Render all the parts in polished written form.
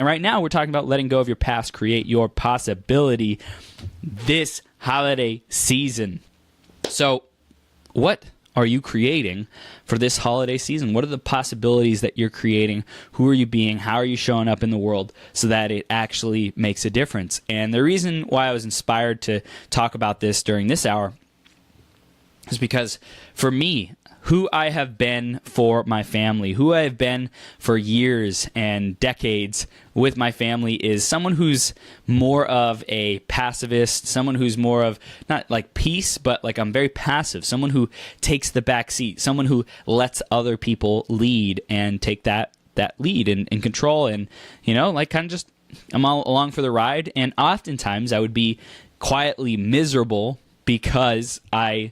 And right now we're talking about letting go of your past, create your possibility this holiday season. So what are you creating for this holiday season? What are the possibilities that you're creating? Who are you being? How are you showing up in the world so that it actually makes a difference? And the reason why I was inspired to talk about this during this hour is because for me, who I have been for my family, who I have been for years and decades with my family is someone who's more of a pacifist, someone who's more of not like peace, but like I'm very passive, someone who takes the back seat, someone who lets other people lead and take that lead and control and, like kind of just I'm all along for the ride. And oftentimes I would be quietly miserable because I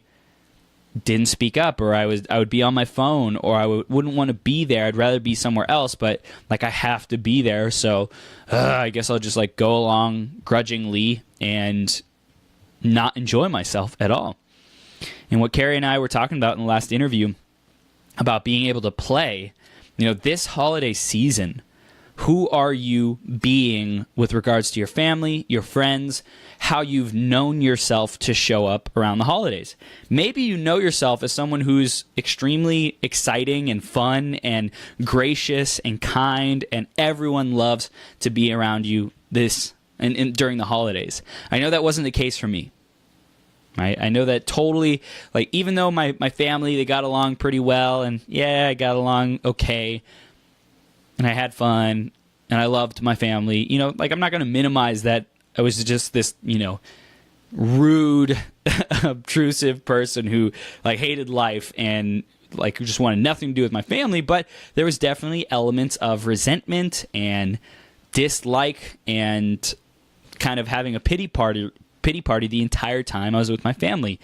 didn't speak up, or I would be on my phone, or I wouldn't want to be there. I'd rather be somewhere else, but like I have to be there. So I guess I'll just like go along grudgingly and not enjoy myself at all. And what Carrie and I were talking about in the last interview about being able to play, this holiday season, who are you being with regards to your family, your friends, how you've known yourself to show up around the holidays? Maybe you know yourself as someone who's extremely exciting and fun and gracious and kind, and everyone loves to be around you during the holidays. I know that wasn't the case for me. Right? I know that totally, like even though my family, they got along pretty well, and yeah, I got along okay, and I had fun, and I loved my family. Like I'm not going to minimize that I was just this, rude, obtrusive person who like hated life and like just wanted nothing to do with my family. But there was definitely elements of resentment and dislike and kind of having a pity party the entire time I was with my family.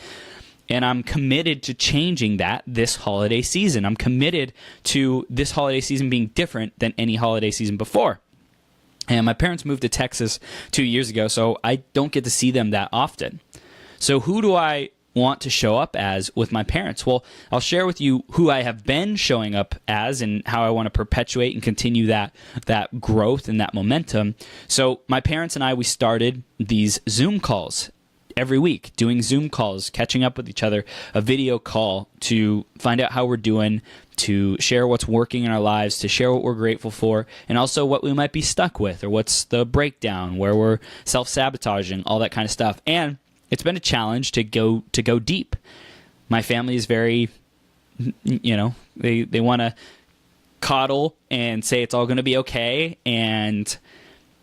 And I'm committed to changing that this holiday season. I'm committed to this holiday season being different than any holiday season before. And my parents moved to Texas 2 years ago, so I don't get to see them that often. So who do I want to show up as with my parents? Well, I'll share with you who I have been showing up as and how I want to perpetuate and continue that growth and that momentum. So my parents and I, we started these Zoom calls every week, doing Zoom calls, catching up with each other, a video call to find out how we're doing, to share what's working in our lives, to share what we're grateful for, and also what we might be stuck with, or what's the breakdown, where we're self-sabotaging, all that kind of stuff. And it's been a challenge to go deep. My family is very, they want to coddle and say it's all going to be okay and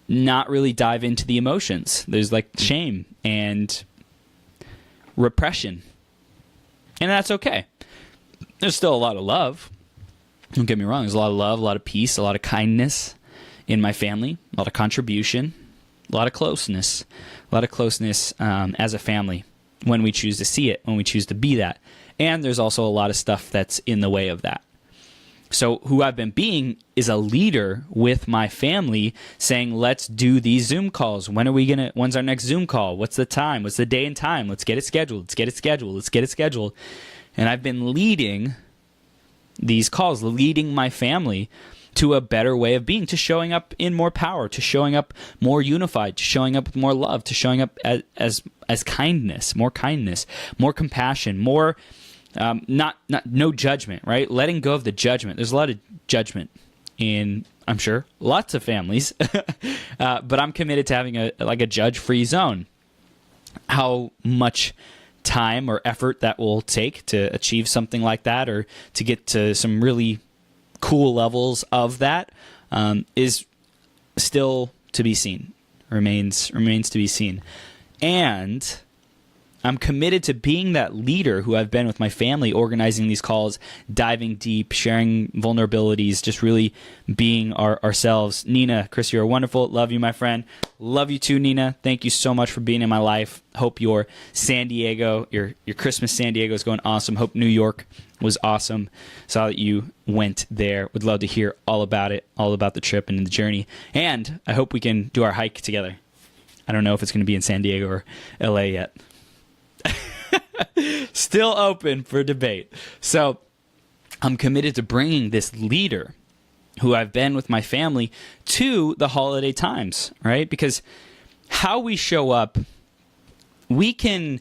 not really dive into the emotions. There's like shame and repression. And that's okay. There's still a lot of love. Don't get me wrong. There's a lot of love, a lot of peace, a lot of kindness in my family, a lot of contribution, a lot of closeness as a family when we choose to see it, when we choose to be that. And there's also a lot of stuff that's in the way of that. So who I've been being is a leader with my family, saying, let's do these Zoom calls. When's our next Zoom call? What's the time? What's the day and time? Let's get it scheduled. And I've been leading these calls, leading my family to a better way of being, to showing up in more power, to showing up more unified, to showing up with more love, to showing up as kindness, more compassion, more no judgment, right? Letting go of the judgment. There's a lot of judgment in, I'm sure, lots of families, but I'm committed to having a judge-free zone. How much time or effort that will take to achieve something like that, or to get to some really cool levels of that, is still to be seen. Remains to be seen. And I'm committed to being that leader who I've been with my family, organizing these calls, diving deep, sharing vulnerabilities, just really being ourselves. Nina, Chris, you're wonderful. Love you, my friend. Love you too, Nina. Thank you so much for being in my life. Hope your Christmas San Diego is going awesome. Hope New York was awesome. Saw that you went there. Would love to hear all about it, all about the trip and the journey. And I hope we can do our hike together. I don't know if it's going to be in San Diego or LA yet. Still open for debate. So I'm committed to bringing this leader who I've been with my family to the holiday times, right? Because how we show up, we can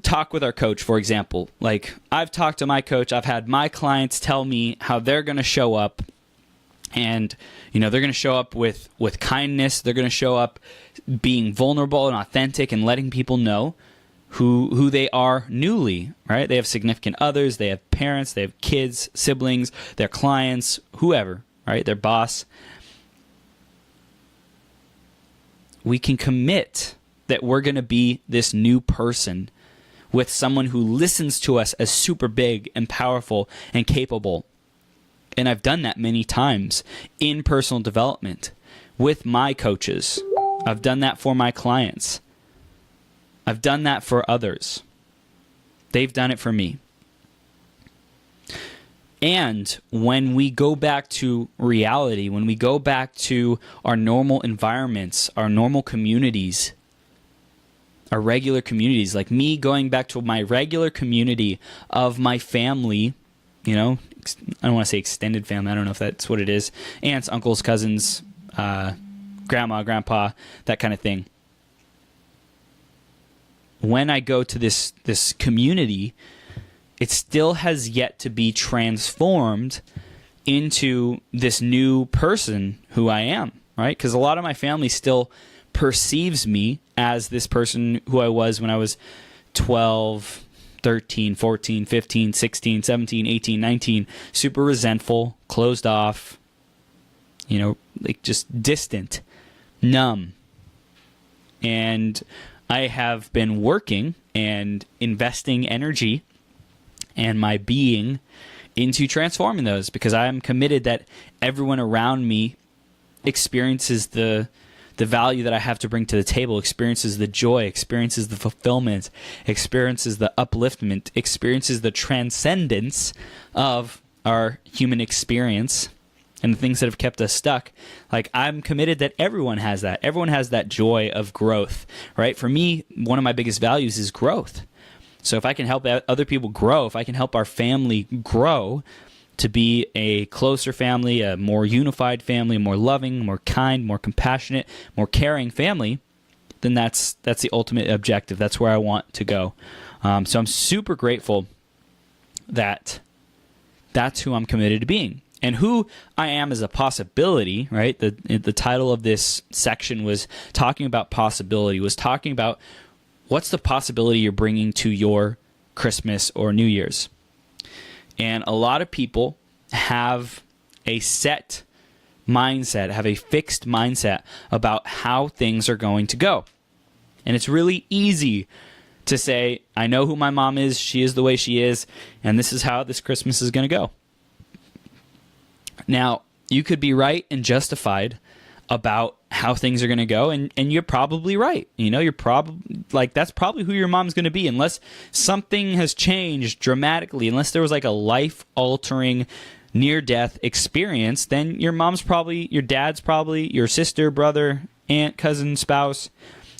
talk with our coach, for example. Like, I've talked to my coach, I've had my clients tell me how they're going to show up, and they're going to show up with kindness. They're going to show up being vulnerable and authentic and letting people know who they are newly, right? They have significant others, they have parents, they have kids, siblings, their clients, whoever, right? Their boss. We can commit that we're going to be this new person with someone who listens to us as super big and powerful and capable. And I've done that many times in personal development with my coaches. I've done that for my clients. I've done that for others. They've done it for me. And when we go back to reality, when we go back to our normal environments, our normal communities, our regular communities, like me going back to my regular community of my family, I don't want to say extended family, I don't know if that's what it is, aunts, uncles, cousins, grandma, grandpa, that kind of thing. When I go to this community, it still has yet to be transformed into this new person who I am, right? Because a lot of my family still perceives me as this person who I was when I was 12, 13, 14, 15, 16, 17, 18, 19, super resentful, closed off, like just distant, numb. And I have been working and investing energy and my being into transforming those, because I am committed that everyone around me experiences the value that I have to bring to the table, experiences the joy, experiences the fulfillment, experiences the upliftment, experiences the transcendence of our human experience and the things that have kept us stuck. Like, I'm committed that everyone has that. Everyone has that joy of growth, right? For me, one of my biggest values is growth. So if I can help other people grow, if I can help our family grow to be a closer family, a more unified family, a more loving, more kind, more compassionate, more caring family, then that's the ultimate objective. That's where I want to go. So I'm super grateful that that's who I'm committed to being. And who I am as a possibility, right? The title of this section was talking about possibility, was talking about what's the possibility you're bringing to your Christmas or New Year's. And a lot of people have a set mindset, have a fixed mindset about how things are going to go. And it's really easy to say, I know who my mom is, she is the way she is, and this is how this Christmas is going to go. Now, you could be right and justified about how things are going to go, and you're probably right. You're probably that's probably who your mom's going to be, unless something has changed dramatically, unless there was like a life-altering near-death experience, then your mom's probably, your dad's probably, your sister, brother, aunt, cousin, spouse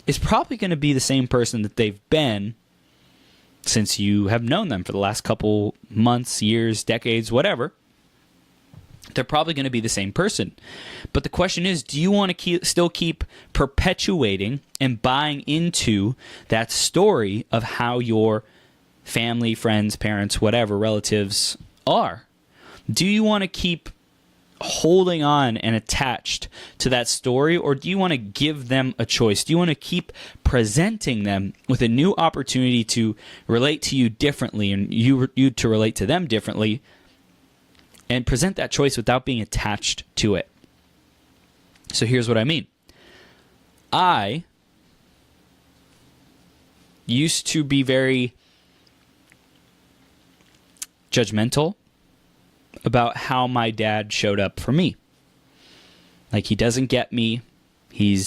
is probably going to be the same person that they've been since you have known them for the last couple months, years, decades, whatever. They're probably going to be the same person. But the question is, do you want to still keep perpetuating and buying into that story of how your family, friends, parents, whatever, relatives are? Do you want to keep holding on and attached to that story, or do you want to give them a choice? Do you want to keep presenting them with a new opportunity to relate to you differently, and you to relate to them differently, and present that choice without being attached to it? So here's what I mean. I used to be very judgmental about how my dad showed up for me. Like, he doesn't get me. He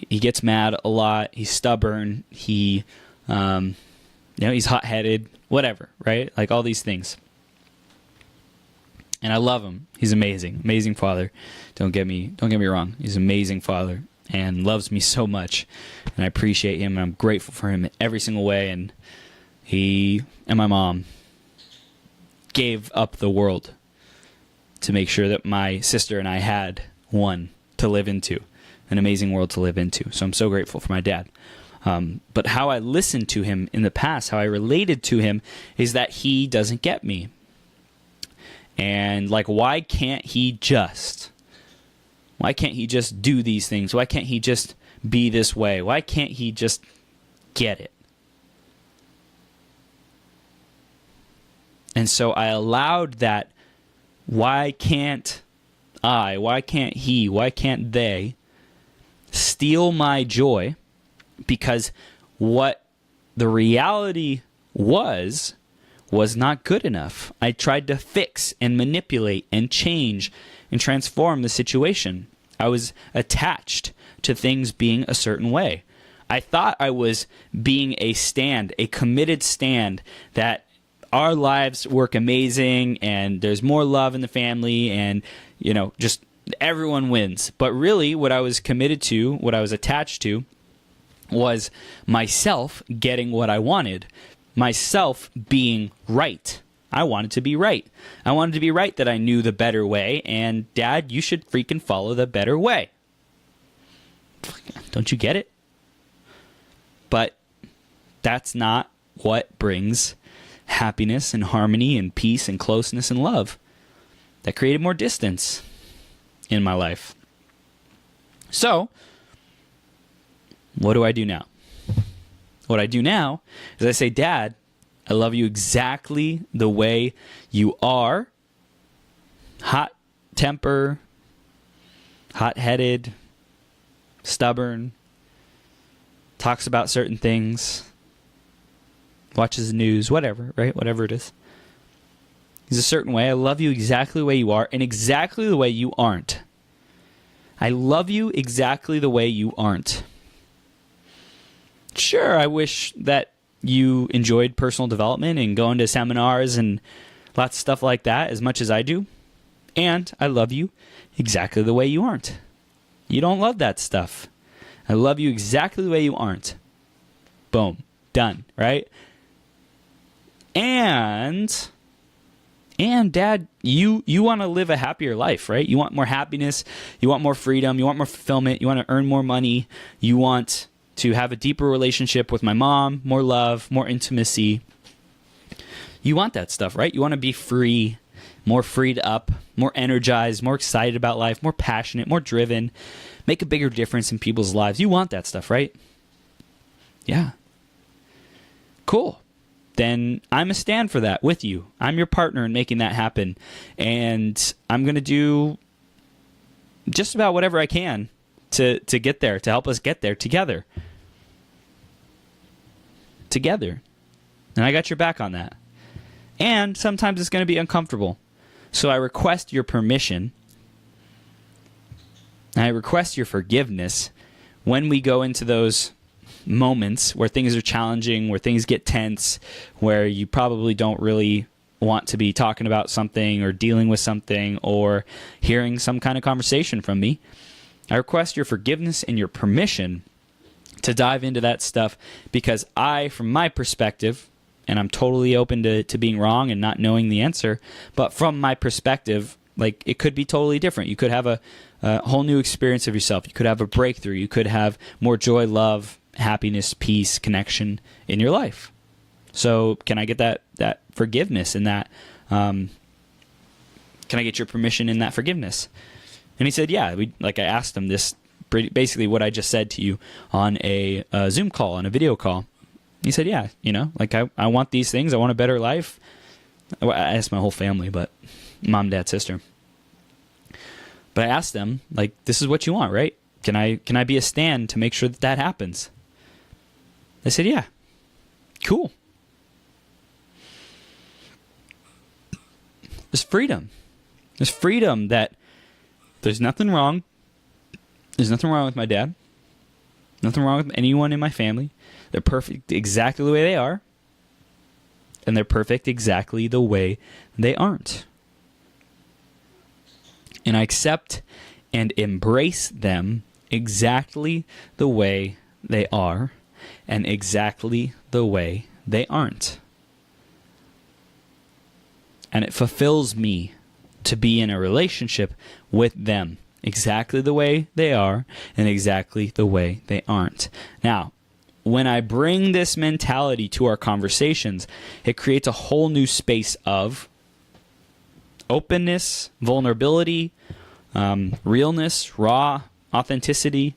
gets mad a lot. He's stubborn. He's hot-headed, whatever, right? Like, all these things. And I love him. He's amazing. Amazing father. Don't get me wrong. He's an amazing father and loves me so much. And I appreciate him, and I'm grateful for him in every single way. And he and my mom gave up the world to make sure that my sister and I had one to live into, an amazing world to live into. So I'm so grateful for my dad. But how I listened to him in the past, how I related to him, is that he doesn't get me. And like, why can't he just do these things? Why can't he just be this way? Why can't he just get it? And so I allowed that, why can't I, why can't he, why can't they steal my joy? Because what the reality was not good enough. I tried to fix and manipulate and change and transform the situation. I was attached to things being a certain way. I thought I was being a committed stand, that our lives work amazing and there's more love in the family and, just everyone wins. But really what I was committed to, what I was attached to, was myself getting what I wanted, myself being right. I wanted to be right. I wanted to be right that I knew the better way, and Dad, you should freaking follow the better way. Don't you get it? But that's not what brings happiness and harmony and peace and closeness and love. That created more distance in my life. So, what do I do now? What I do now is I say, Dad, I love you exactly the way you are. Hot temper, hot-headed, stubborn, talks about certain things, watches the news, whatever, right? Whatever it is. He's a certain way. I love you exactly the way you are and exactly the way you aren't. I love you exactly the way you aren't. Sure, I wish that you enjoyed personal development and going to seminars and lots of stuff like that as much as I do. And I love you exactly the way you aren't. You don't love that stuff. I love you exactly the way you aren't. Boom. Done, right? And Dad, you want to live a happier life, right? You want more happiness. You want more freedom. You want more fulfillment. You want to earn more money. You want to have a deeper relationship with my mom, more love, more intimacy. You want that stuff, right? You want to be free, more freed up, more energized, more excited about life, more passionate, more driven, make a bigger difference in people's lives. You want that stuff, right? Yeah. Cool. Then I'm a stand for that with you. I'm your partner in making that happen. And I'm going to do just about whatever I can to get there, to help us get there together. Together. And I got your back on that. And sometimes it's going to be uncomfortable. So I request your permission. I request your forgiveness when we go into those moments where things are challenging, where things get tense, where you probably don't really want to be talking about something or dealing with something or hearing some kind of conversation from me. I request your forgiveness and your permission to dive into that stuff, because from my perspective, and I'm totally open to being wrong and not knowing the answer, but from my perspective, like, it could be totally different. You could have a whole new experience of yourself. You could have a breakthrough. You could have more joy, love, happiness, peace, connection in your life. So can I get that forgiveness and that, can I get your permission in that forgiveness? And he said, yeah. I asked him this, basically what I just said to you on a Zoom call, on a video call. He said, yeah, I want these things. I want a better life. I asked my whole family, but mom, dad, sister. But I asked them, this is what you want, right? Can I be a stand to make sure that happens? They said, yeah. Cool. There's freedom. There's freedom that there's nothing wrong. There's nothing wrong with my dad. Nothing wrong with anyone in my family. They're perfect exactly the way they are. And they're perfect exactly the way they aren't. And I accept and embrace them exactly the way they are and exactly the way they aren't. And it fulfills me to be in a relationship with them exactly the way they are and exactly the way they aren't. Now, when I bring this mentality to our conversations, it creates a whole new space of openness, vulnerability, realness, raw authenticity.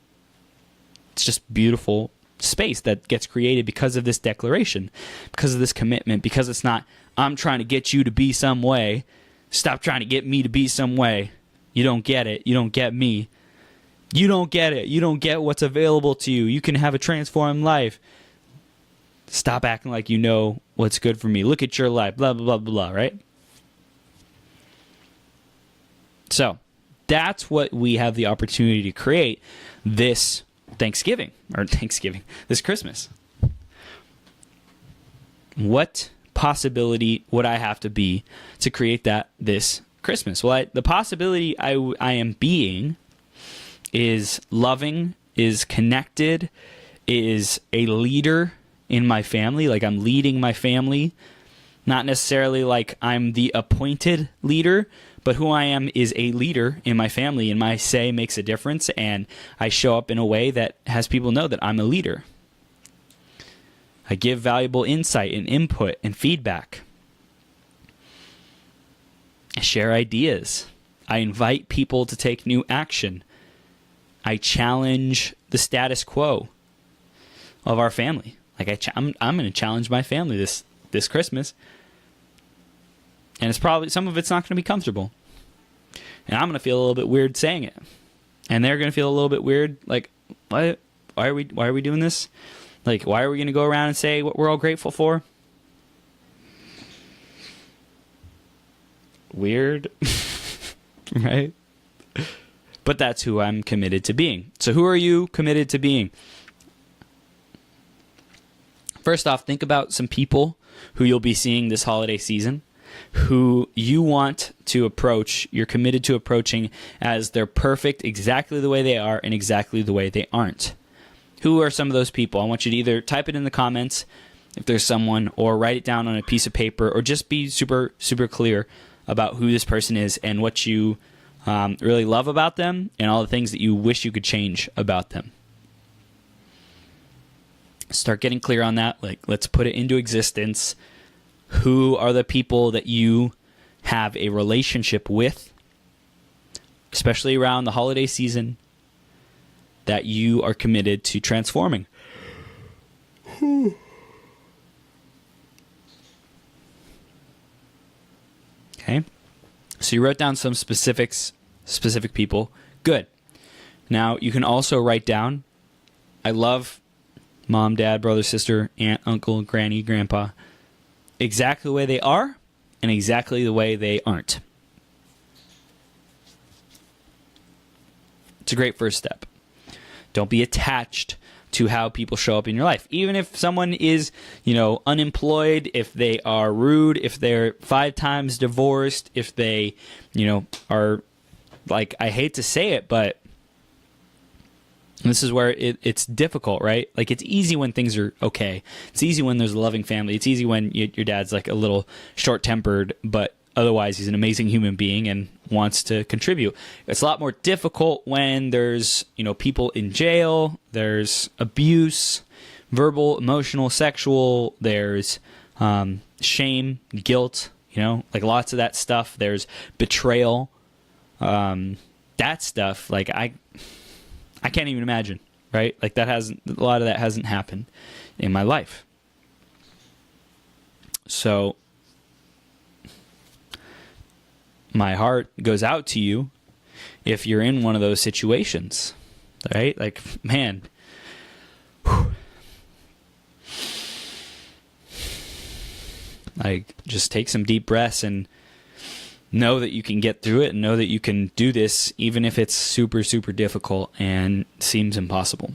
It's just beautiful space that gets created because of this declaration, because of this commitment, because it's not, I'm trying to get you to be some way. Stop trying to get me to be some way. You don't get it. You don't get me. You don't get it. You don't get what's available to you. You can have a transformed life. Stop acting like you know what's good for me. Look at your life. Blah, blah, blah, blah, right? So that's what we have the opportunity to create this this Christmas. What possibility would I have to be to create that this Christmas? Well, the possibility I am being is loving, is connected, is a leader in my family. Like I'm leading my family, not necessarily like I'm the appointed leader, but who I am is a leader in my family, and my say makes a difference, and I show up in a way that has people know that I'm a leader. I give valuable insight and input and feedback. I share ideas. I invite people to take new action. I challenge the status quo of our family. Like I'm going to challenge my family this Christmas. And it's probably, some of it's not going to be comfortable. And I'm going to feel a little bit weird saying it. And they're going to feel a little bit weird. Like, why are we doing this? Like, why are we going to go around and say what we're all grateful for? Weird. Right? But that's who I'm committed to being. So who are you committed to being? First off, think about some people who you'll be seeing this holiday season, who you want to approach, you're committed to approaching as they're perfect exactly the way they are and exactly the way they aren't. Who are some of those people? I want you to either type it in the comments if there's someone, or write it down on a piece of paper, or just be super, super clear about who this person is and what you really love about them and all the things that you wish you could change about them. Start getting clear on that. Like, let's put it into existence. Who are the people that you have a relationship with, especially around the holiday season, that you are committed to transforming? Okay. So you wrote down some specific people. Good. Now you can also write down, I love mom, dad, brother, sister, aunt, uncle, granny, grandpa, exactly the way they are and exactly the way they aren't. It's a great first step. Don't be attached to how people show up in your life. Even if someone is, unemployed, if they are rude, if they're 5 times divorced, if they, are, like, I hate to say it, but this is where it's difficult, right? Like, it's easy when things are okay. It's easy when there's a loving family. It's easy when your dad's like a little short-tempered, but otherwise he's an amazing human being and wants to contribute. It's a lot more difficult when there's, people in jail, there's abuse, verbal, emotional, sexual, there's shame, guilt, like lots of that stuff. There's betrayal. That stuff, like I can't even imagine, right? Like a lot of that hasn't happened in my life. So my heart goes out to you if you're in one of those situations, right? Like, man, like, just take some deep breaths and know that you can get through it, and know that you can do this even if it's super, super difficult and seems impossible.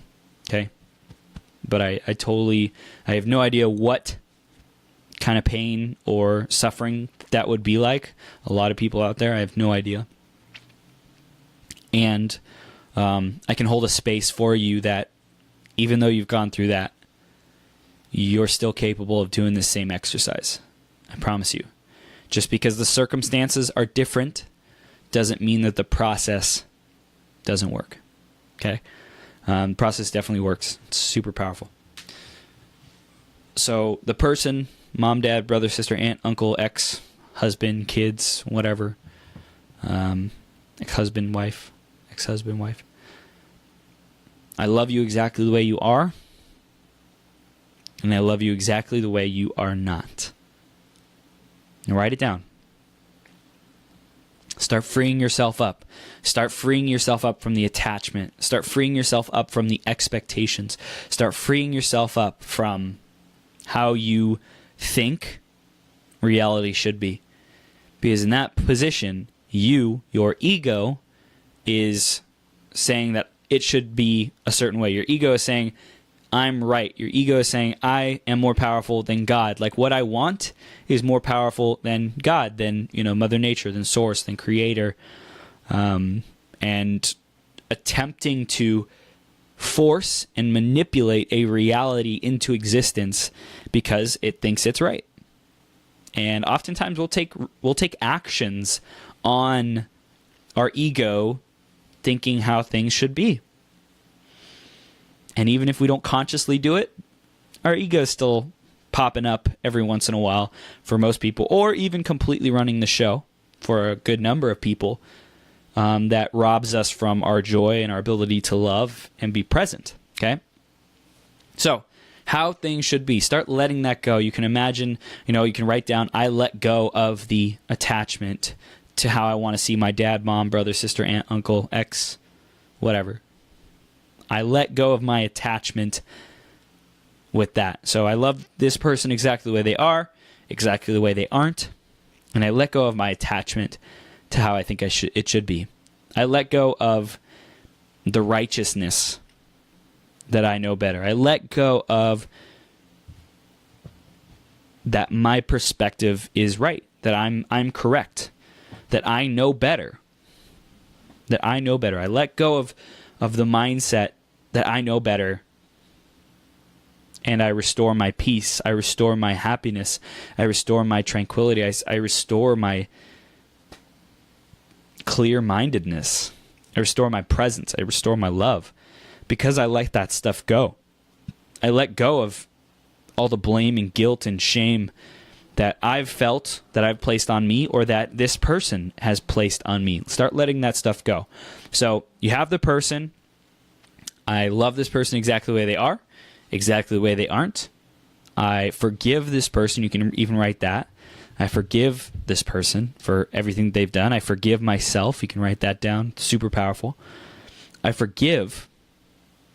Okay? But I have no idea what kind of pain or suffering that would be like. A lot of people out there, I have no idea. And I can hold a space for you that even though you've gone through that, you're still capable of doing the same exercise. I promise you. Just because the circumstances are different doesn't mean that the process doesn't work. Okay? The process definitely works. It's super powerful. So the person, mom, dad, brother, sister, aunt, uncle, ex, husband, kids, whatever, ex-husband, wife, I love you exactly the way you are, and I love you exactly the way you are not. And write it down. Start freeing yourself up. Start freeing yourself up from the attachment. Start freeing yourself up from the expectations. Start freeing yourself up from how you think reality should be. Because in that position, your ego is saying that it should be a certain way. Your ego is saying, I'm right. Your ego is saying, I am more powerful than God. Like, what I want is more powerful than God, than, Mother Nature, than Source, than Creator. And attempting to force and manipulate a reality into existence because it thinks it's right. And oftentimes we'll take actions on our ego thinking how things should be. And even if we don't consciously do it, our ego is still popping up every once in a while for most people, or even completely running the show for a good number of people, that robs us from our joy and our ability to love and be present. Okay? So, how things should be. Start letting that go. You can imagine, you can write down, I let go of the attachment to how I want to see my dad, mom, brother, sister, aunt, uncle, ex, whatever. I let go of my attachment with that. So I love this person exactly the way they are, exactly the way they aren't, and I let go of my attachment to how I think it should be. I let go of the righteousness that I know better. I let go of that my perspective is right, that I'm correct, that I know better. I let go of the mindset that I know better, and I restore my peace. I restore my happiness. I restore my tranquility. I restore my clear-mindedness. I restore my presence. I restore my love, because I let that stuff go. I let go of all the blame and guilt and shame that I've felt, that I've placed on me, or that this person has placed on me. Start letting that stuff go. So you have the person. I love this person exactly the way they are, exactly the way they aren't. I forgive this person. You can even write that. I forgive this person for everything they've done. I forgive myself. You can write that down. Super powerful. I forgive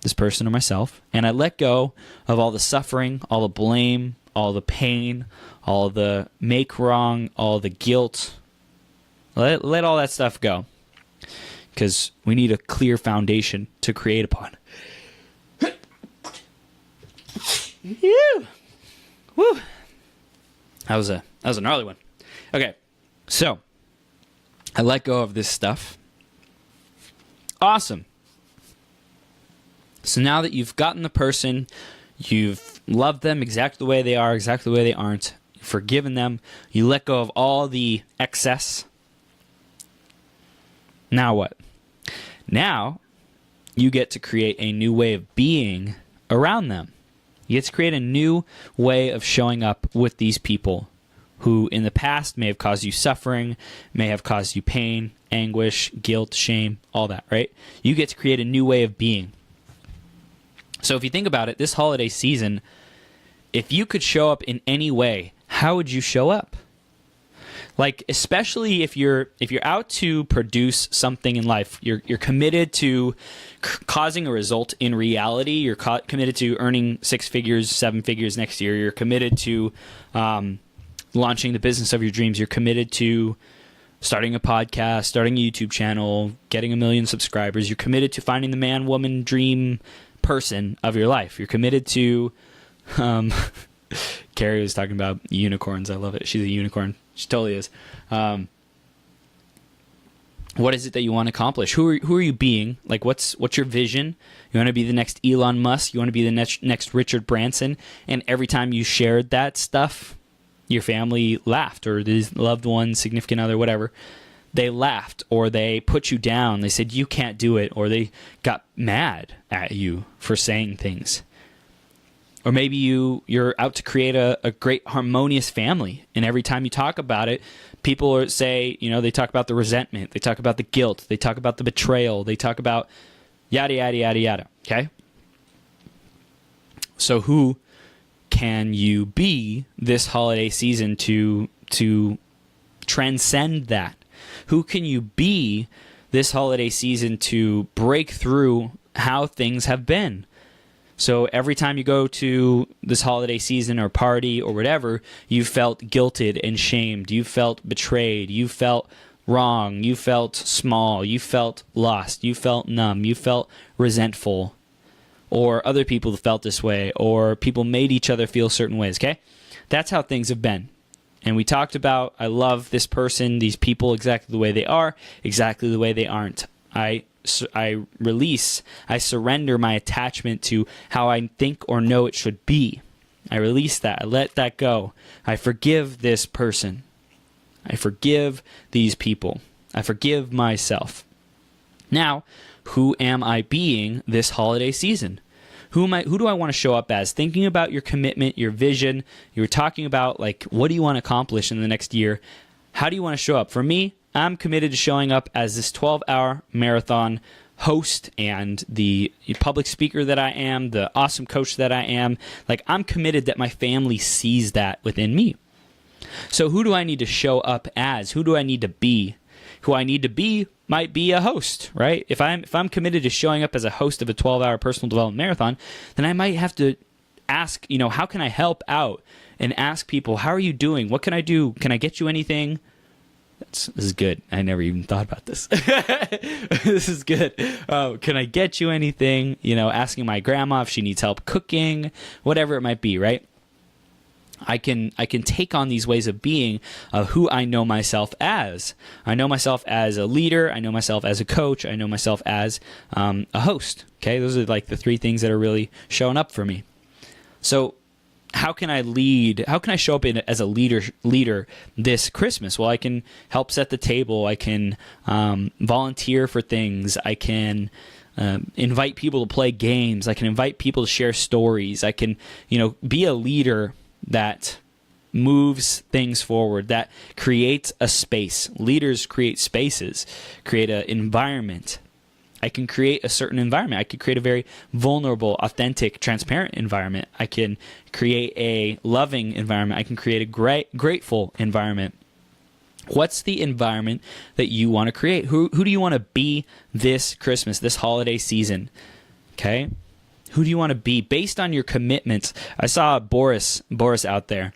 this person or myself, and I let go of all the suffering, all the blame, all the pain, all the make wrong, all the guilt. Let all that stuff go, because we need a clear foundation to create upon. Woo! That was a gnarly one. Okay, so I let go of this stuff. Awesome. So now that you've gotten the person, you've loved them exactly the way they are, exactly the way they aren't, you've forgiven them, you let go of all the excess. Now what? Now you get to create a new way of being around them. You get to create a new way of showing up with these people who in the past may have caused you suffering, may have caused you pain, anguish, guilt, shame, all that, right? You get to create a new way of being. So if you think about it, this holiday season, if you could show up in any way, how would you show up? Like, especially if you're out to produce something in life, you're committed to causing a result in reality. You're committed to earning 6 figures, 7 figures next year. You're committed to launching the business of your dreams. You're committed to starting a podcast, starting a YouTube channel, getting 1 million subscribers. You're committed to finding the man, woman, dream person of your life. You're committed to Carrie was talking about unicorns. I love it. She's a unicorn. She totally is. What is it that you want to accomplish? Who are you being? Like, what's your vision? You want to be the next Elon Musk? You want to be the next Richard Branson? And every time you shared that stuff, your family laughed, or these loved ones, significant other, whatever, they laughed or they put you down. They said you can't do it, or they got mad at you for saying things. Or maybe you're out to create a great harmonious family, and every time you talk about it, people say, they talk about the resentment, they talk about the guilt, they talk about the betrayal, they talk about yada, yada, yada, yada, okay? So who can you be this holiday season to transcend that? Who can you be this holiday season to break through how things have been? So every time you go to this holiday season or party or whatever, you felt guilted and shamed. You felt betrayed. You felt wrong. You felt small. You felt lost. You felt numb. You felt resentful. Or other people felt this way. Or people made each other feel certain ways, okay? That's how things have been. And we talked about, I love this person, these people exactly the way they are, exactly the way they aren't. I release, I surrender my attachment to how I think or know it should be. I release that. I let that go. I forgive this person. I forgive these people. I forgive myself. Now, who am I being this holiday season? Who do I want to show up as? Thinking about your commitment, your vision. You were talking about, what do you want to accomplish in the next year? How do you want to show up? For me, I'm committed to showing up as this 12-hour marathon host and the public speaker that I am, the awesome coach that I am. I'm committed that my family sees that within me. So who do I need to show up as? Who do I need to be? Who I need to be might be a host, right? If I'm committed to showing up as a host of a 12-hour personal development marathon, then I might have to ask, how can I help out? And ask people, how are you doing? What can I do? Can I get you anything? This is good. I never even thought about this. This is good. Can I get you anything? Asking my grandma if she needs help cooking, whatever it might be, right? I can take on these ways of being who I know myself as. I know myself as a leader. I know myself as a coach. I know myself as a host. Okay, those are the three things that are really showing up for me. So how can I lead? How can I show up as a leader this Christmas? Well, I can help set the table. I can volunteer for things. I can invite people to play games. I can invite people to share stories. I can, be a leader that moves things forward, that creates a space. Leaders create spaces, create an environment. I can create a certain environment. I could create a very vulnerable, authentic, transparent environment. I can create a loving environment. I can create a grateful environment. What's the environment that you want to create? Who do you want to be this Christmas, this holiday season? Okay? Who do you want to be based on your commitments? I saw Boris out there.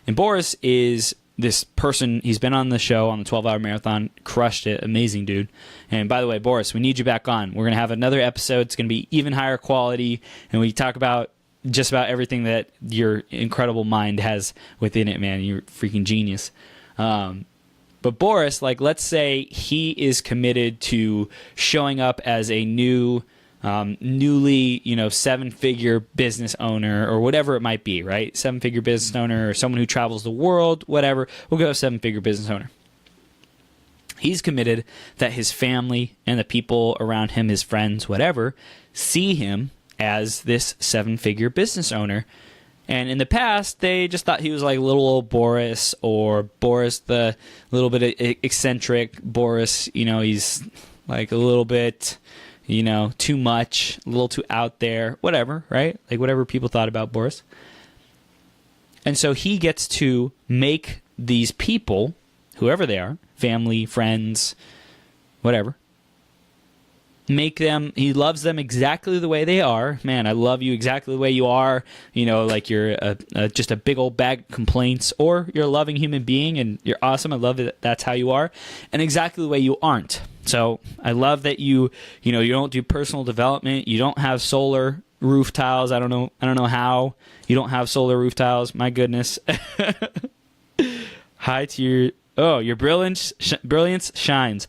And Boris is this person, he's been on the show on the 12-hour marathon, crushed it, amazing dude. And by the way, Boris, we need you back on. We're going to have another episode. It's going to be even higher quality, and we talk about just about everything that your incredible mind has within it, man. You're a freaking genius. But Boris, let's say he is committed to showing up as a newly, 7-figure business owner or whatever it might be, right? 7-figure business owner or someone who travels the world, whatever. We'll go 7-figure business owner. He's committed that his family and the people around him, his friends, whatever, see him as this 7-figure business owner. And in the past, they just thought he was like little old Boris, or Boris the little bit eccentric Boris. He's like a little bit, too much, a little too out there, whatever, right? Whatever people thought about Boris. And so he gets to make these people, whoever they are, family, friends, whatever, he loves them exactly the way they are. Man, I love you exactly the way you are. You're just a big old bag of complaints, or you're a loving human being and you're awesome. I love that that's how you are, and exactly the way you aren't. So I love that you don't do personal development. You don't have solar roof tiles. I don't know how you don't have solar roof tiles. My goodness. Hi to your brilliance shines.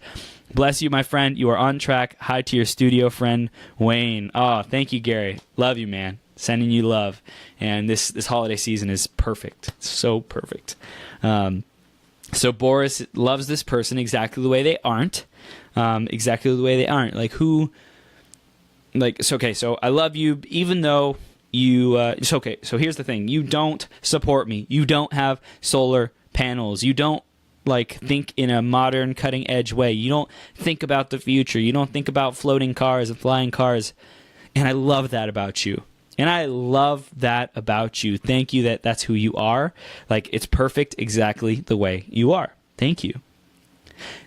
Bless you, my friend. You are on track. Hi to your studio friend, Wayne. Oh, thank you, Gary. Love you, man. Sending you love. And this holiday season is perfect. So perfect. So Boris loves this person exactly the way they aren't. Exactly the way they aren't. Like who... Like, so, okay, so I love you even though you... it's okay, so here's the thing. You don't support me. You don't have solar panels. You don't, like, think in a modern, cutting-edge way. You don't think about the future. You don't think about floating cars and flying cars. And I love that about you. And I love that about you. Thank you that that's who you are. Like, it's perfect exactly the way you are. Thank you.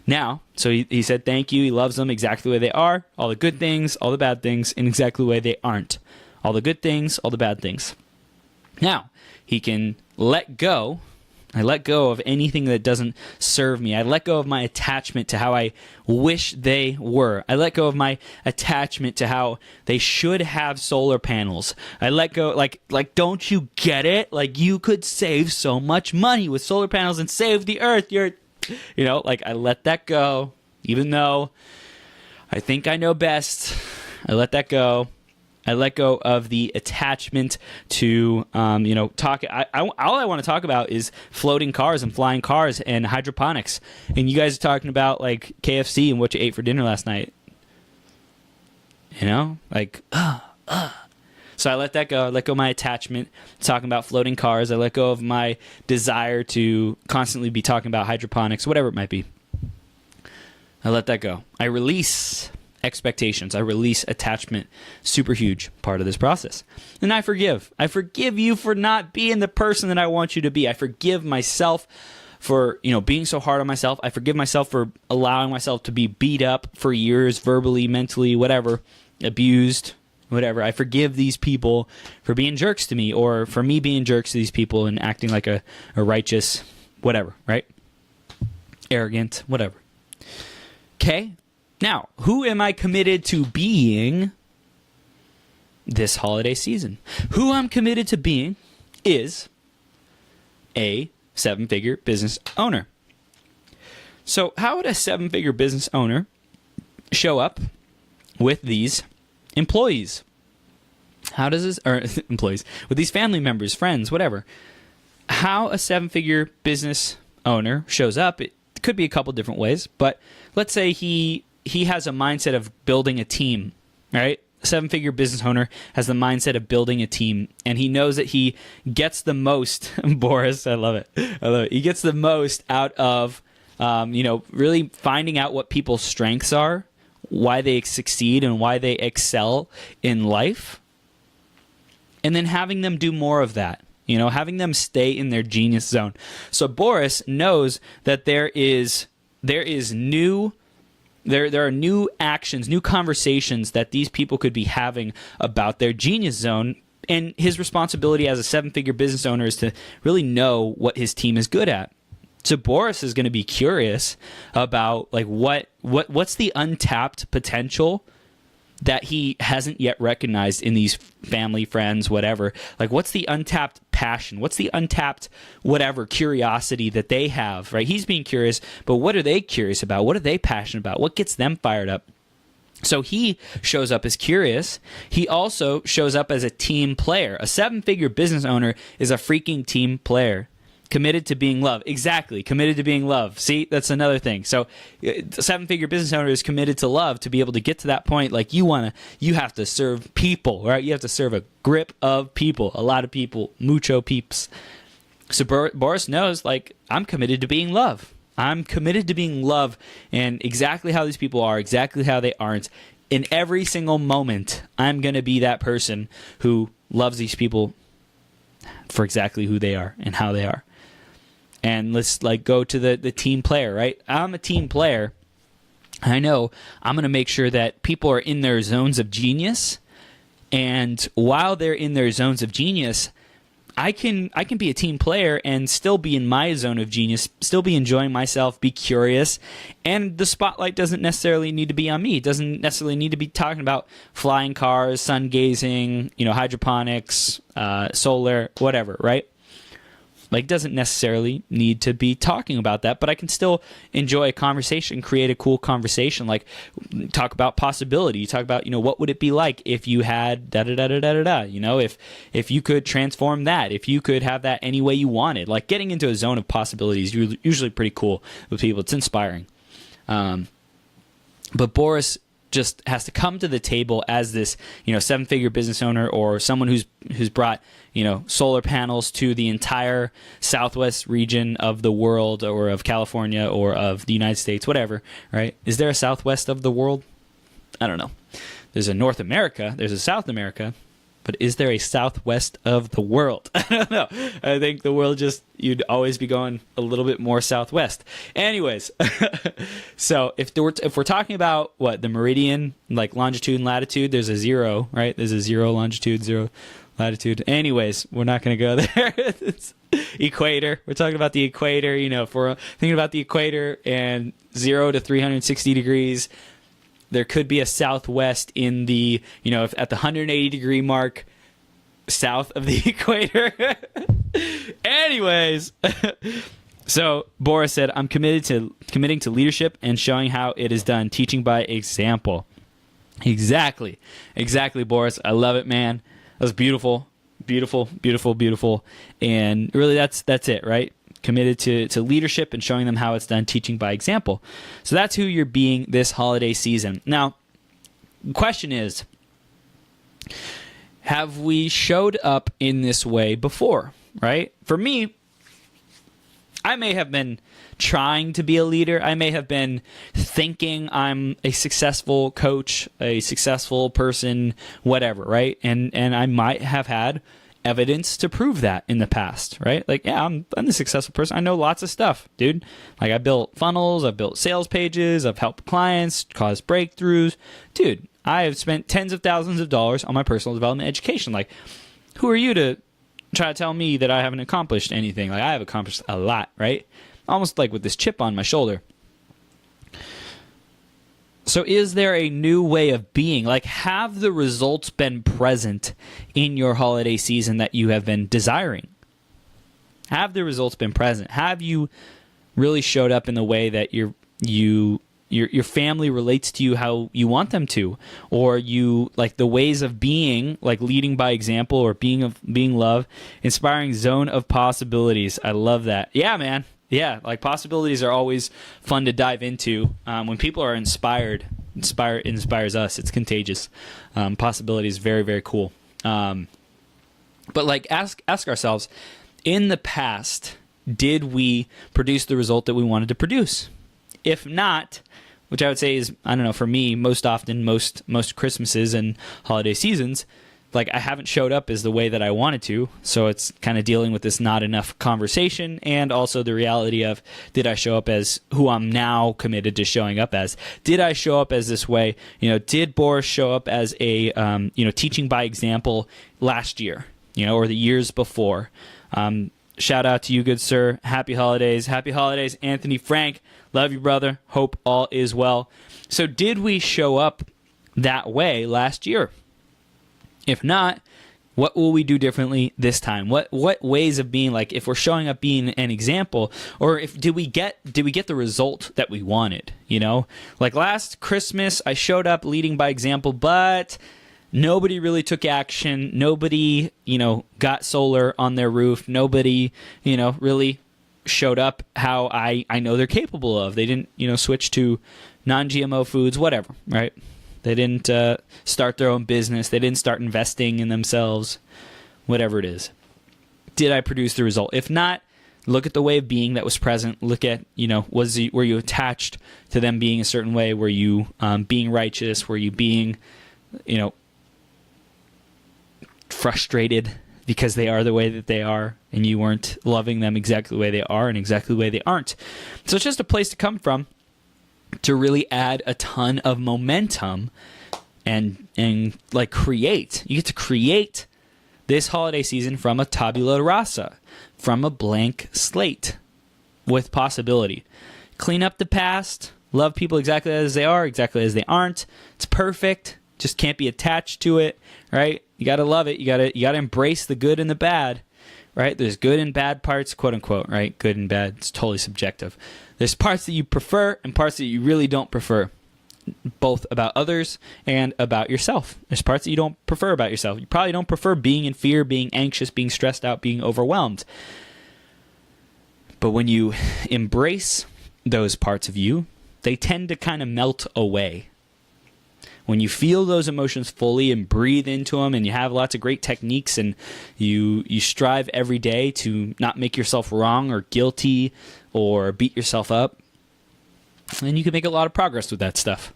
Now, so he said thank you. He loves them exactly the way they are. All the good things, all the bad things, and exactly the way they aren't. All the good things, all the bad things. Now, he can let go. I let go of anything that doesn't serve me. I let go of my attachment to how I wish they were. I let go of my attachment to how they should have solar panels. I let go, like, don't you get it? Like, you could save so much money with solar panels and save the earth. Like, I let that go, even though I think I know best. I let that go. I let go of the attachment to, talk. All I want to talk about is floating cars and flying cars and hydroponics. And you guys are talking about, like, KFC and what you ate for dinner last night. So I let that go. I let go of my attachment to talking about floating cars. I let go of my desire to constantly be talking about hydroponics, whatever it might be. I let that go. I release expectations. I release attachment. Super huge part of this process. And I forgive. I forgive you for not being the person that I want you to be. I forgive myself for, being so hard on myself. I forgive myself for allowing myself to be beat up for years, verbally, mentally, whatever, abused, whatever. I forgive these people for being jerks to me, or for me being jerks to these people and acting like a righteous whatever, right? Arrogant, whatever. Okay? Now, who am I committed to being this holiday season? Who I'm committed to being is a 7-figure business owner. So how would a 7-figure business owner show up with these employees? How does this, or employees, with these family members, friends, whatever? How a 7-figure business owner shows up, it could be a couple different ways, but let's say he has a mindset of building a team, right? A 7-figure business owner has the mindset of building a team, and he knows that he gets the most, Boris, I love it. He gets the most out of, really finding out what people's strengths are, why they succeed and why they excel in life, and then having them do more of that, having them stay in their genius zone. So Boris knows that there are new actions, new conversations that these people could be having about their genius zone. And his responsibility as a 7-figure business owner is to really know what his team is good at. So Boris is going to be curious about, like, what's the untapped potential that he hasn't yet recognized in these family, friends, whatever. Like, what's the untapped passion? What's the untapped whatever curiosity that they have, right? He's being curious, but what are they curious about? What are they passionate about? What gets them fired up? So he shows up as curious. He also shows up as a team player. A 7-figure business owner is a freaking team player. Committed to being loved. Exactly. Committed to being loved. See, that's another thing. So a 7-figure business owner is committed to love to be able to get to that point. Like, you have to serve people, right? You have to serve a grip of people, a lot of people, mucho peeps. So Boris knows, like, I'm committed to being love. I'm committed to being love, and exactly how these people are, exactly how they aren't. In every single moment, I'm going to be that person who loves these people for exactly who they are and how they are. And let's, like, go to the team player, right? I'm a team player. I know I'm going to make sure that people are in their zones of genius. And while they're in their zones of genius, I can be a team player and still be in my zone of genius, still be enjoying myself, be curious. And the spotlight doesn't necessarily need to be on me. It doesn't necessarily need to be talking about flying cars, sun gazing, hydroponics, solar, whatever, right? Like, doesn't necessarily need to be talking about that, but I can still enjoy a conversation, create a cool conversation. Like, talk about possibility. Talk about, what would it be like if you had da da da da da da. If you could transform that, if you could have that any way you wanted. Like, getting into a zone of possibilities is usually pretty cool with people. It's inspiring. But Boris just has to come to the table as this, 7-figure business owner, or someone who's brought, solar panels to the entire Southwest region of the world, or of California, or of the United States, whatever, right? Is there a Southwest of the world? I don't know. There's a North America, there's a South America, but is there a Southwest of the world? I don't know. I think the world you'd always be going a little bit more southwest. Anyways, so if we're talking about the meridian, like longitude and latitude, there's a 0, right? There's a 0 longitude, 0 latitude. Anyways, we're not going to go there. It's equator. We're talking about the equator. If we're thinking about the equator and 0 to 360 degrees, there could be a southwest in the, if at the 180 degree mark south of the equator. Anyways, so Boris said, I'm committing to leadership and showing how it is done, teaching by example. Exactly, Boris. I love it, man. That was beautiful. And really that's it, right? Committed to leadership and showing them how it's done, teaching by example. So that's who you're being this holiday season. Now, the question is, have we showed up in this way before, right? For me, I may have been trying to be a leader. I may have been thinking I'm a successful coach, a successful person, whatever, right? And I might have had evidence to prove that in the past, right? Like, yeah, I'm a successful person. I know lots of stuff, dude. Like, I built funnels, I've built sales pages, I've helped clients, caused breakthroughs. Dude, I have spent tens of thousands of dollars on my personal development education. Like, who are you to try to tell me that I haven't accomplished anything? Like, I have accomplished a lot, right? Almost like with this chip on my shoulder. So is there a new way of being? Like, have the results been present in your holiday season that you have been desiring? Have the results been present? Have you really showed up in the way that your family relates to you how you want them to? Or you, like, the ways of being, like leading by example, or being love, inspiring zone of possibilities. I love that. Yeah, man. Yeah, like, possibilities are always fun to dive into. When people are inspires us. It's contagious. Possibility is very, very cool. But, like, ask ourselves, in the past, did we produce the result that we wanted to produce? If not, which I would say is, I don't know, for me, most often, most Christmases and holiday seasons, like, I haven't showed up as the way that I wanted to. So it's kind of dealing with this not enough conversation, and also the reality of, did I show up as who I'm now committed to showing up as? Did I show up as this way? Did Boris show up as a, teaching by example last year, or the years before? Shout out to you, good sir. Happy holidays. Happy holidays, Anthony Frank. Love you, brother. Hope all is well. So did we show up that way last year? If not, what will we do differently this time? What ways of being, like, if we're showing up being an example, or did we get the result that we wanted? Like last Christmas, I showed up leading by example, but nobody really took action. Nobody, got solar on their roof. Nobody, really showed up how I know they're capable of. They didn't, switch to non-GMO foods, whatever, right? They didn't start their own business. They didn't start investing in themselves, whatever it is. Did I produce the result? If not, look at the way of being that was present. Look at, were you attached to them being a certain way? Were you being righteous? Were you being, frustrated because they are the way that they are, and you weren't loving them exactly the way they are and exactly the way they aren't? So it's just a place to come from, to really add a ton of momentum and like create. You get to create this holiday season from a tabula rasa, from a blank slate with possibility. Clean up the past, love people exactly as they are, exactly as they aren't. It's perfect. Just can't be attached to it, right? You got to love it. You got to embrace the good and the bad. right? There's good and bad parts, quote unquote, right? Good and bad, it's totally subjective. There's parts that you prefer and parts that you really don't prefer, both about others and about yourself. There's parts that you don't prefer about yourself. You probably don't prefer being in fear, being anxious, being stressed out, being overwhelmed. But when you embrace those parts of you, they tend to kind of melt away. When you feel those emotions fully and breathe into them, and you have lots of great techniques, and you strive every day to not make yourself wrong or guilty or beat yourself up, then you can make a lot of progress with that stuff.